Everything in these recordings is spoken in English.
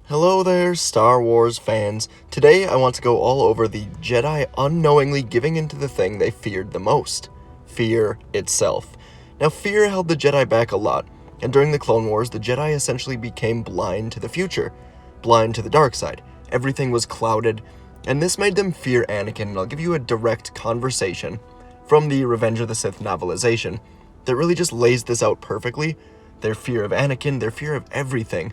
Hello there, Star Wars fans. Today I want to go all over the Jedi unknowingly giving into the thing they feared the most: fear itself. Now, fear held the Jedi back a lot, and during the Clone Wars, the Jedi essentially became blind to the future, blind to the dark side. Everything was clouded, and this made them fear Anakin, and I'll give you a direct conversation from the Revenge of the Sith novelization that really just lays this out perfectly. Their fear of Anakin, their fear of everything.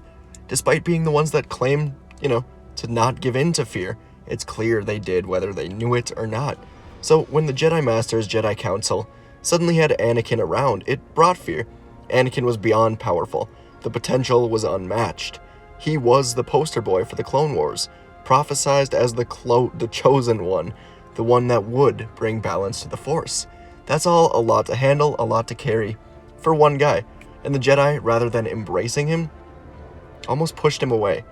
Despite being the ones that claim, to not give in to fear, it's clear they did, whether they knew it or not. So when the Jedi Masters, Jedi Council, suddenly had Anakin around, it brought fear. Anakin was beyond powerful. The potential was unmatched. He was the poster boy for the Clone Wars, prophesized as the chosen one, the one that would bring balance to the Force. That's all a lot to handle, a lot to carry, for one guy. And the Jedi, rather than embracing him, almost pushed him away.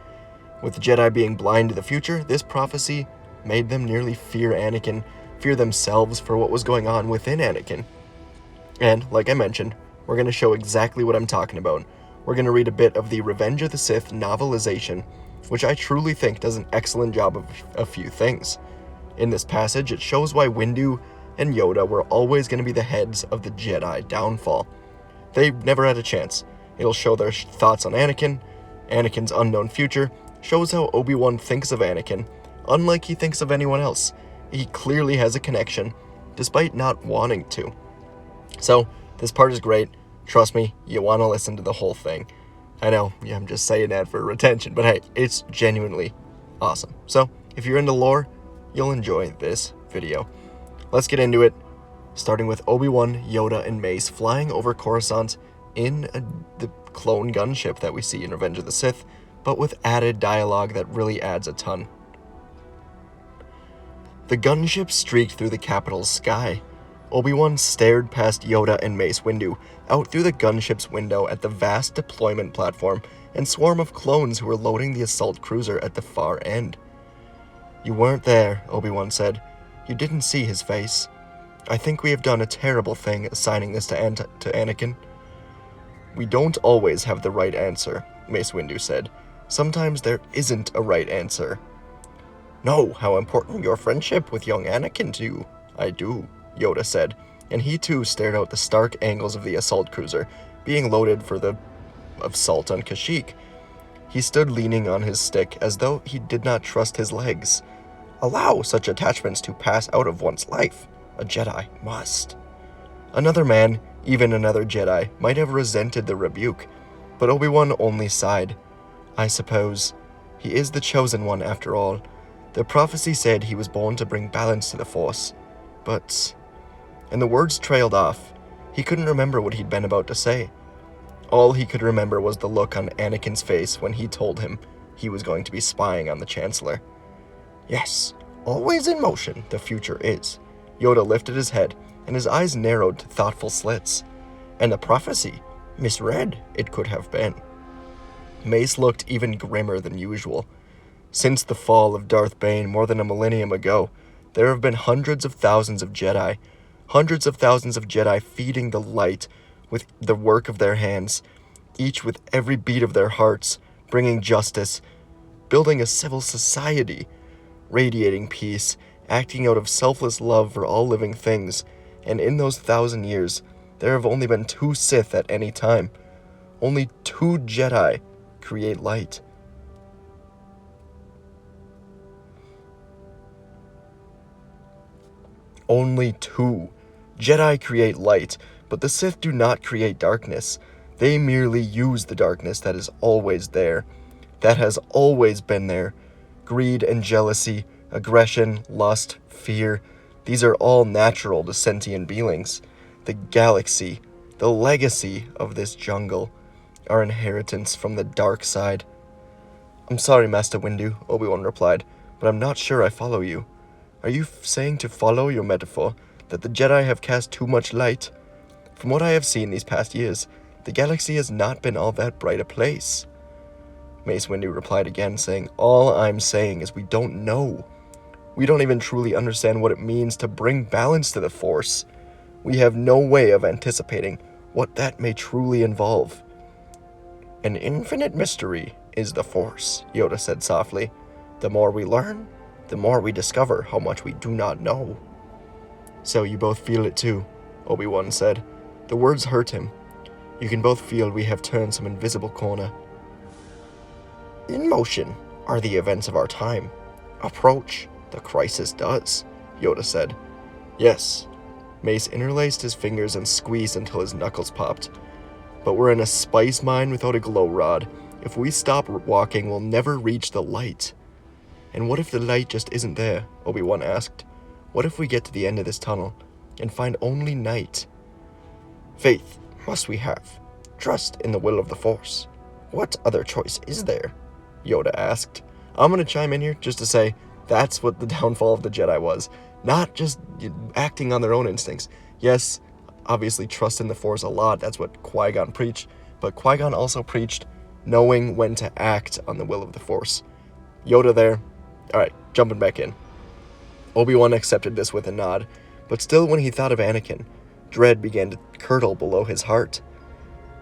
With the Jedi being blind to the future, this prophecy made them nearly fear Anakin, fear themselves for what was going on within Anakin. And, like I mentioned, we're going to show exactly what I'm talking about. We're going to read a bit of the Revenge of the Sith novelization, which I truly think does an excellent job of a few things. In this passage, it shows why Windu and Yoda were always going to be the heads of the Jedi downfall. They never had a chance. It'll show their thoughts on Anakin's unknown future, shows how Obi-Wan thinks of Anakin, unlike he thinks of anyone else. He clearly has a connection, despite not wanting to. So, this part is great. Trust me, you want to listen to the whole thing. I know, I'm just saying that for retention, but hey, it's genuinely awesome. So, if you're into lore, you'll enjoy this video. Let's get into it, starting with Obi-Wan, Yoda, and Mace flying over Coruscant in the clone gunship that we see in Revenge of the Sith, but with added dialogue that really adds a ton. The gunship streaked through the capital's sky. Obi-Wan stared past Yoda and Mace Windu, out through the gunship's window at the vast deployment platform and swarm of clones who were loading the assault cruiser at the far end. "You weren't there," Obi-Wan said. "You didn't see his face. I think we have done a terrible thing assigning this to Anakin." "We don't always have the right answer," Mace Windu said. "Sometimes there isn't a right answer." "Know how important your friendship with young Anakin to." "I do," Yoda said, and he too stared out the stark angles of the assault cruiser, being loaded for the assault on Kashyyyk. He stood leaning on his stick as though he did not trust his legs. Allow such attachments to pass out of one's life. A Jedi must. Another man, even another Jedi, might have resented the rebuke, but Obi-Wan only sighed. "I suppose. He is the chosen one after all. The prophecy said he was born to bring balance to the Force. But..." And the words trailed off. He couldn't remember what he'd been about to say. All he could remember was the look on Anakin's face when he told him he was going to be spying on the Chancellor. "Yes, always in motion, the future is." Yoda lifted his head, and his eyes narrowed to thoughtful slits. "And the prophecy? Misread, it could have been." Mace looked even grimmer than usual. "Since the fall of Darth Bane more than a millennium ago, there have been hundreds of thousands of Jedi feeding the light with the work of their hands, each with every beat of their hearts, bringing justice, building a civil society, radiating peace, acting out of selfless love for all living things, and in those 1,000 years, there have only been 2 Sith at any time. Only 2 Jedi create light." Only 2. Jedi create light, but the Sith do not create darkness. They merely use the darkness that is always there, that has always been there. Greed and jealousy, aggression, lust, fear, these are all natural to sentient beings. The galaxy, the legacy of this jungle, our inheritance from the dark side. "I'm sorry, Master Windu," Obi-Wan replied, "but I'm not sure I follow you. Are you saying, to follow your metaphor, that the Jedi have cast too much light? From what I have seen these past years, the galaxy has not been all that bright a place." Mace Windu replied again, saying, "All I'm saying is we don't know. We don't even truly understand what it means to bring balance to the Force. We have no way of anticipating what that may truly involve." "An infinite mystery," is the Force, Yoda said softly. The more we learn, the more we discover how much we do not know. So you both feel it too, Obi-Wan said. The words hurt him. You can both feel we have turned some invisible corner. In motion are the events of our time. Approach, the crisis does, Yoda said. Yes. Mace interlaced his fingers and squeezed until his knuckles popped. But we're in a spice mine without a glow rod. If we stop walking, we'll never reach the light. And what if the light just isn't there? Obi-Wan asked. What if we get to the end of this tunnel and find only night? Faith must we have. Trust in the will of the Force. What other choice is there? Yoda asked. I'm going to chime in here just to say that's what the downfall of the Jedi was. Not just acting on their own instincts. Yes, obviously trust in the Force a lot. That's what Qui-Gon preached. But Qui-Gon also preached knowing when to act on the will of the Force. Yoda there. Alright, jumping back in. Obi-Wan accepted this with a nod, but still when he thought of Anakin, dread began to curdle below his heart.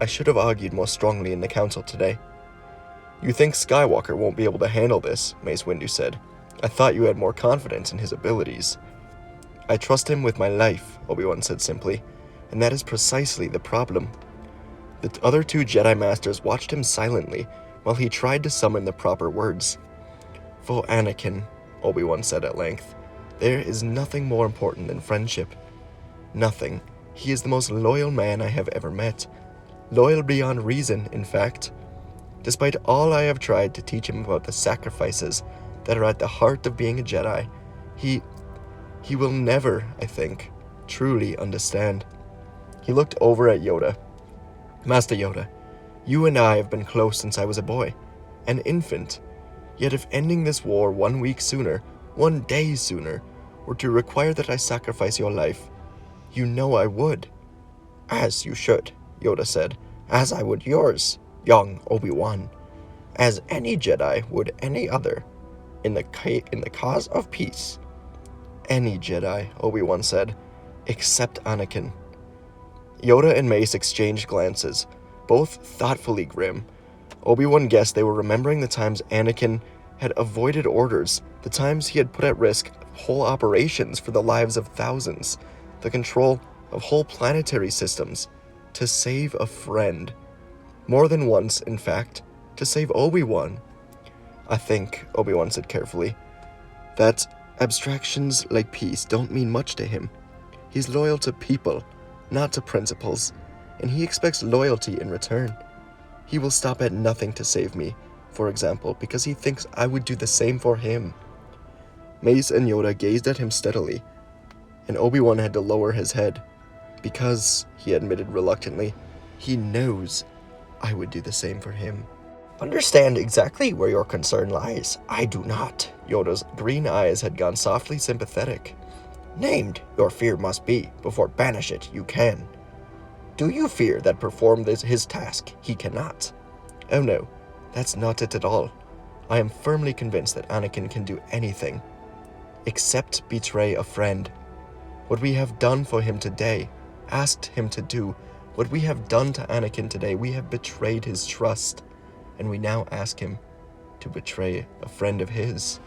I should have argued more strongly in the council today. You think Skywalker won't be able to handle this, Mace Windu said. I thought you had more confidence in his abilities. I trust him with my life, Obi-Wan said simply, and that is precisely the problem. The other two Jedi Masters watched him silently while he tried to summon the proper words. For Anakin, Obi-Wan said at length, there is nothing more important than friendship. Nothing. He is the most loyal man I have ever met. Loyal beyond reason, in fact. Despite all I have tried to teach him about the sacrifices that are at the heart of being a Jedi, he will never, I think, truly understand. He looked over at Yoda. Master Yoda, you and I have been close since I was a boy, an infant. Yet if ending this war 1 week sooner, 1 day sooner, were to require that I sacrifice your life, you know I would. As you should, Yoda said, as I would yours, young Obi-Wan. As any Jedi would any other, in the cause of peace. Any Jedi, Obi-Wan said, except Anakin. Yoda and Mace exchanged glances, both thoughtfully grim. Obi-Wan guessed they were remembering the times Anakin had avoided orders, the times he had put at risk whole operations for the lives of thousands, the control of whole planetary systems, to save a friend. More than once, in fact, to save Obi-Wan. I think, Obi-Wan said carefully, that abstractions like peace don't mean much to him. He's loyal to people, not to principles, and he expects loyalty in return. He will stop at nothing to save me, for example, because he thinks I would do the same for him. Mace and Yoda gazed at him steadily, and Obi-Wan had to lower his head, because, he admitted reluctantly, he knows I would do the same for him. Understand exactly where your concern lies. I do not. Yoda's green eyes had gone softly sympathetic. Named your fear must be, before banish it you can. Do you fear that perform his task he cannot? Oh no, that's not it at all. I am firmly convinced that Anakin can do anything, except betray a friend. What we have done for him today, asked him to do, what we have done to Anakin today, we have betrayed his trust, and we now ask him to betray a friend of his.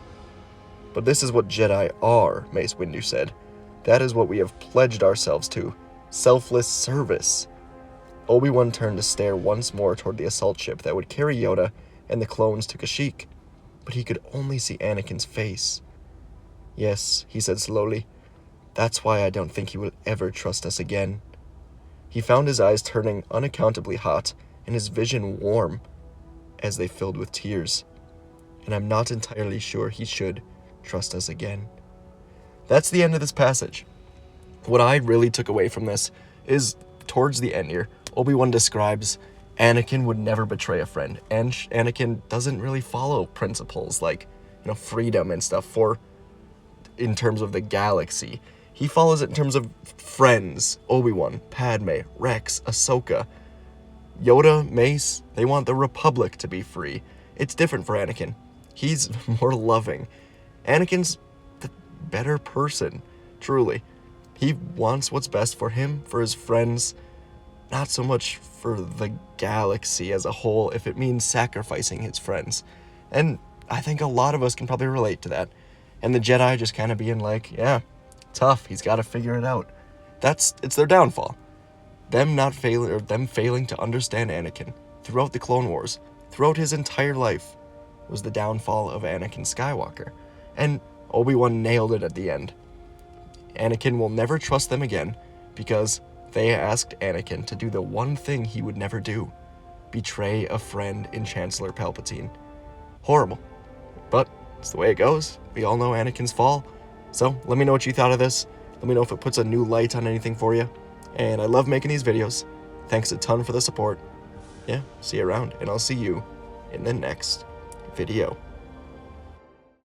But this is what Jedi are, Mace Windu said. That is what we have pledged ourselves to. Selfless service. Obi-Wan turned to stare once more toward the assault ship that would carry Yoda and the clones to Kashyyyk, but he could only see Anakin's face. Yes, he said slowly, that's why I don't think he will ever trust us again. He found his eyes turning unaccountably hot and his vision warm as they filled with tears, and I'm not entirely sure he should trust us again. That's the end of this passage. What I really took away from this is towards the end here, Obi-Wan describes Anakin would never betray a friend, and Anakin doesn't really follow principles like, freedom and stuff in terms of the galaxy. He follows it in terms of friends. Obi-Wan, Padme, Rex, Ahsoka, Yoda, Mace, they want the Republic to be free. It's different for Anakin. He's more loving. Anakin's the better person, truly. He wants what's best for him, for his friends, not so much for the galaxy as a whole if it means sacrificing his friends. And I think a lot of us can probably relate to that. And the Jedi just kind of being like, yeah, tough, he's got to figure it out. It's their downfall. Them failing to understand Anakin throughout the Clone Wars, throughout his entire life, was the downfall of Anakin Skywalker. And Obi-Wan nailed it at the end. Anakin will never trust them again because they asked Anakin to do the one thing he would never do: betray a friend in Chancellor Palpatine. Horrible. But it's the way it goes. We all know Anakin's fall. So let me know what you thought of this. Let me know if it puts a new light on anything for you. And I love making these videos. Thanks a ton for the support. Yeah, see you around, and I'll see you in the next video.